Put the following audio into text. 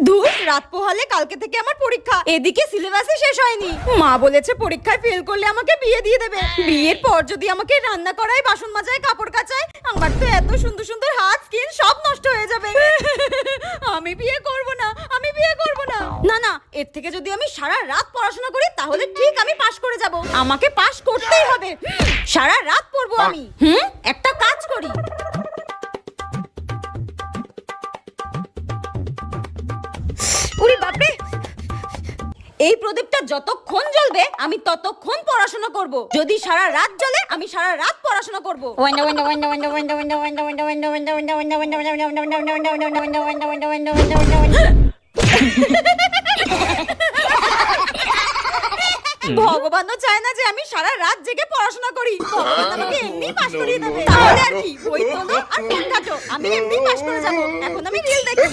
ধুর, রাত পোহালে কালকে থেকে আমার পরীক্ষা, এদিকে সিলেবাসই শেষ হয়নি। মা বলেছে পরীক্ষায় ফেল করলে আমাকে বিয়ে দিয়ে দেবে। বিয়ের পর যদি আমাকে রান্না করায়, বাসন মাজায়, কাপড় কাচায়, আমার তো এত সুন্দর সুন্দর হাত, স্কিন সব নষ্ট হয়ে যাবে। আমি বিয়ে করব না, আমি বিয়ে করব না। না না, এর থেকে যদি আমি সারা রাত পড়াশোনা করি তাহলে ঠিক আমি পাশ করে যাব। আমাকে পাশ করতেই হবে। সারা রাত পড়বো আমি। একটা কাজ করি। ওরে বাপরে, এই প্রদীপটা যতক্ষণ জ্বলবে আমি ততক্ষণ পড়াশোনা করব। যদি সারা রাত জ্বলে আমি সারা রাত পড়াশোনা করব। ভগবানও চায় না যে আমি সারা রাত জেগে পড়াশোনা করি। ভগবান আমাকে এমনি পাশ করিয়ে দেবে। তাহলে আর কি, বই তোলো আর ফোন ঘাটো, আমি এমনি পাশ করে যাব। এখন আমি রিল দেখি।